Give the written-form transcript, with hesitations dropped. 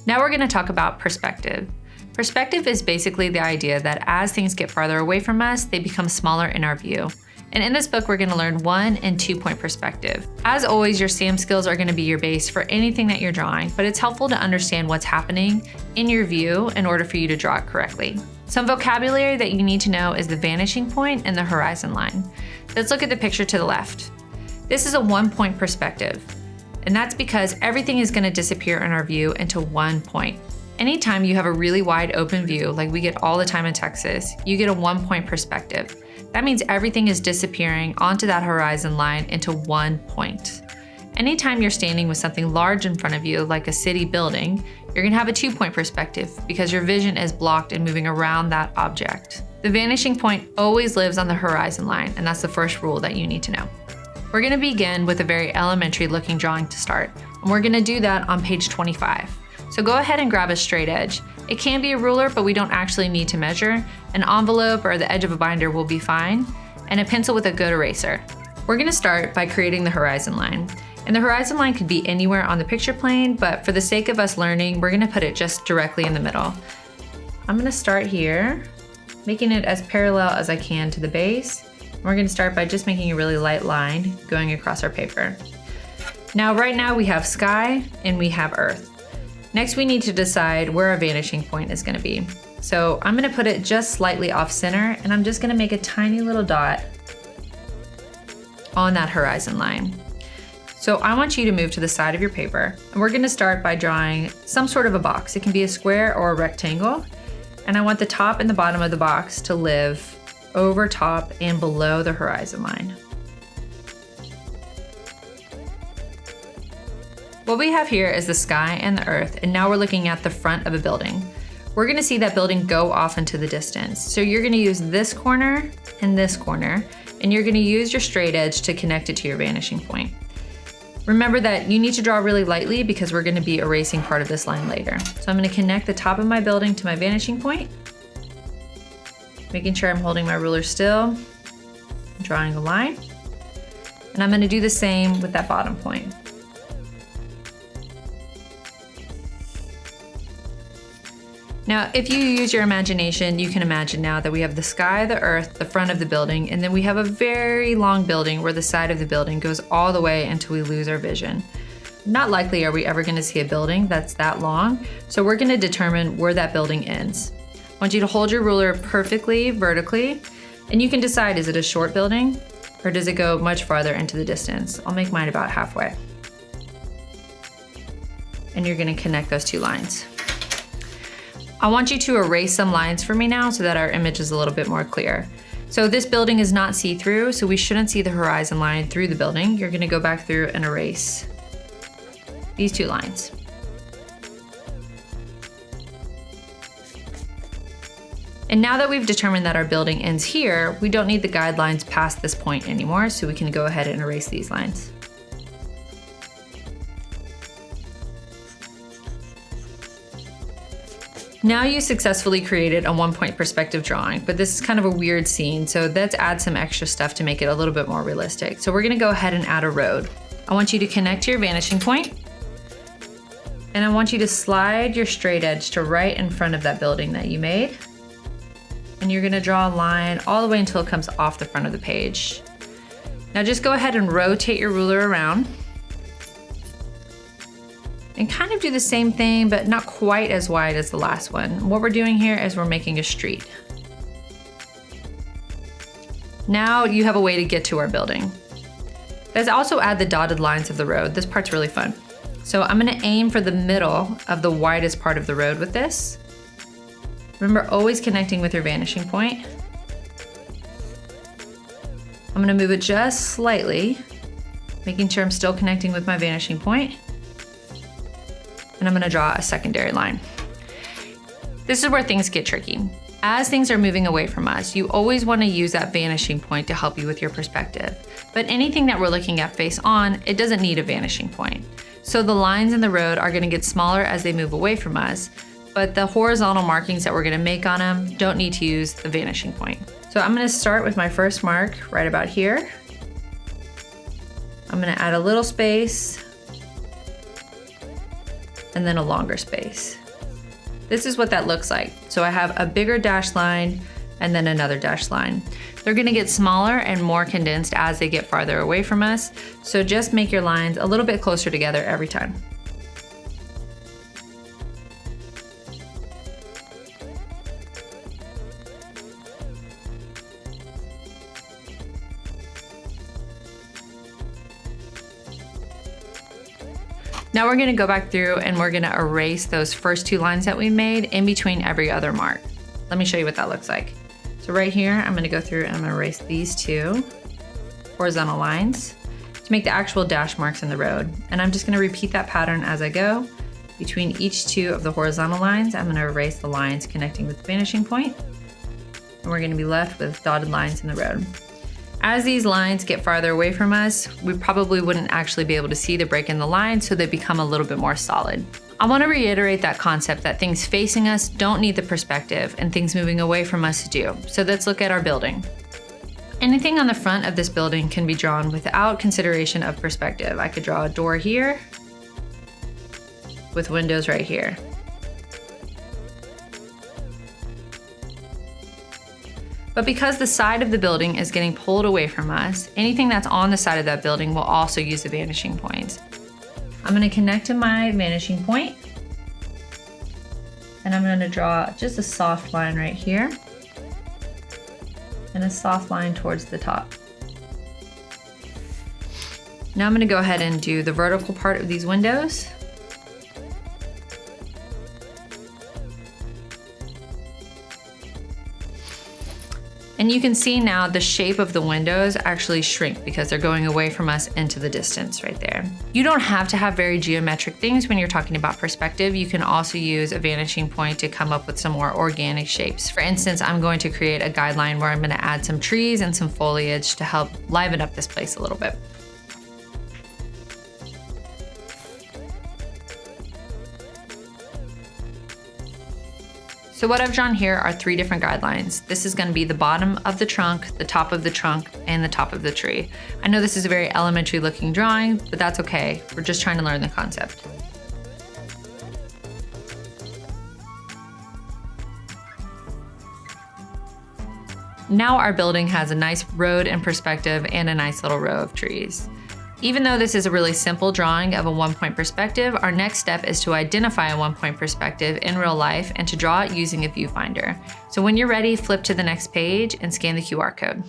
Now we're going to talk about perspective. Perspective is basically the idea that as things get farther away from us, they become smaller in our view. And in this book, we're going to learn 1 and 2 point perspective. As always, your SAM skills are going to be your base for anything that you're drawing, but it's helpful to understand what's happening in your view in order for you to draw it correctly. Some vocabulary that you need to know is the vanishing point and the horizon line. Let's look at the picture to the left. This is a 1 point perspective, and that's because everything is going to disappear in our view into 1 point. Anytime you have a really wide open view, like we get all the time in Texas, you get a 1 point perspective. That means everything is disappearing onto that horizon line into 1 point. Anytime you're standing with something large in front of you, like a city building, you're gonna have a 2 point perspective because your vision is blocked and moving around that object. The vanishing point always lives on the horizon line, and that's the first rule that you need to know. We're gonna begin with a very elementary looking drawing to start, and we're gonna do that on page 25. So go ahead and grab a straight edge. It can be a ruler, but we don't actually need to measure. An envelope or the edge of a binder will be fine, and a pencil with a good eraser. We're gonna start by creating the horizon line. And the horizon line could be anywhere on the picture plane, but for the sake of us learning, we're gonna put it just directly in the middle. I'm gonna start here, making it as parallel as I can to the base. We're gonna start by just making a really light line going across our paper. Now, right now we have sky and we have earth. Next, we need to decide where our vanishing point is gonna be. So I'm gonna put it just slightly off center, and I'm just gonna make a tiny little dot on that horizon line. So I want you to move to the side of your paper, and we're gonna start by drawing some sort of a box. It can be a square or a rectangle, and I want the top and the bottom of the box to live over top and below the horizon line. What we have here is the sky and the earth, and now we're looking at the front of a building. We're gonna see that building go off into the distance. So you're gonna use this corner and this corner, and you're gonna use your straight edge to connect it to your vanishing point. Remember that you need to draw really lightly because we're gonna be erasing part of this line later. So I'm gonna connect the top of my building to my vanishing point, making sure I'm holding my ruler still, drawing a line, and I'm gonna do the same with that bottom point. Now, if you use your imagination, you can imagine now that we have the sky, the earth, the front of the building, and then we have a very long building where the side of the building goes all the way until we lose our vision. Not likely are we ever gonna see a building that's that long, so we're gonna determine where that building ends. I want you to hold your ruler perfectly vertically, and you can decide, is it a short building or does it go much farther into the distance? I'll make mine about halfway. And you're gonna connect those two lines. I want you to erase some lines for me now so that our image is a little bit more clear. So this building is not see-through, so we shouldn't see the horizon line through the building. You're gonna go back through and erase these two lines. And now that we've determined that our building ends here, we don't need the guidelines past this point anymore, so we can go ahead and erase these lines. Now you successfully created a 1 point perspective drawing, but this is kind of a weird scene, so let's add some extra stuff to make it a little bit more realistic. So we're gonna go ahead and add a road. I want you to connect to your vanishing point, and I want you to slide your straight edge to right in front of that building that you made. And you're gonna draw a line all the way until it comes off the front of the page. Now just go ahead and rotate your ruler around and kind of do the same thing, but not quite as wide as the last one. What we're doing here is we're making a street. Now you have a way to get to our building. Let's also add the dotted lines of the road. This part's really fun. So I'm gonna aim for the middle of the widest part of the road with this. Remember, always connecting with your vanishing point. I'm gonna move it just slightly, making sure I'm still connecting with my vanishing point. And I'm gonna draw a secondary line. This is where things get tricky. As things are moving away from us, you always wanna use that vanishing point to help you with your perspective. But anything that we're looking at face on, it doesn't need a vanishing point. So the lines in the road are gonna get smaller as they move away from us, but the horizontal markings that we're gonna make on them don't need to use the vanishing point. So I'm gonna start with my first mark right about here. I'm gonna add a little space. and then a longer space. This is what that looks like. So I have a bigger dashed line and then another dashed line. They're gonna get smaller and more condensed as they get farther away from us. So just make your lines a little bit closer together every time. Now we're gonna go back through and we're gonna erase those first 2 lines that we made in between every other mark. Let me show you what that looks like. So right here, I'm gonna go through and I'm gonna erase these 2 horizontal lines to make the actual dash marks in the road. And I'm just gonna repeat that pattern as I go. Between each 2 of the horizontal lines, I'm gonna erase the lines connecting with the vanishing point, and we're gonna be left with dotted lines in the road. As these lines get farther away from us, we probably wouldn't actually be able to see the break in the line, so they become a little bit more solid. I want to reiterate that concept that things facing us don't need the perspective and things moving away from us do. So let's look at our building. Anything on the front of this building can be drawn without consideration of perspective. I could draw a door here with windows right here. But because the side of the building is getting pulled away from us, anything that's on the side of that building will also use the vanishing points. I'm gonna connect to my vanishing point, and I'm gonna draw just a soft line right here, and a soft line towards the top. Now I'm gonna go ahead and do the vertical part of these windows. And you can see now the shape of the windows actually shrink because they're going away from us into the distance right there. You don't have to have very geometric things when you're talking about perspective. You can also use a vanishing point to come up with some more organic shapes. For instance, I'm going to create a guideline where I'm going to add some trees and some foliage to help liven up this place a little bit. So what I've drawn here are 3 different guidelines. This is going to be the bottom of the trunk, the top of the trunk, and the top of the tree. I know this is a very elementary looking drawing, but that's okay. We're just trying to learn the concept. Now our building has a nice road and perspective and a nice little row of trees. Even though this is a really simple drawing of a 1-point perspective, our next step is to identify a 1-point perspective in real life and to draw it using a viewfinder. So when you're ready, flip to the next page and scan the QR code.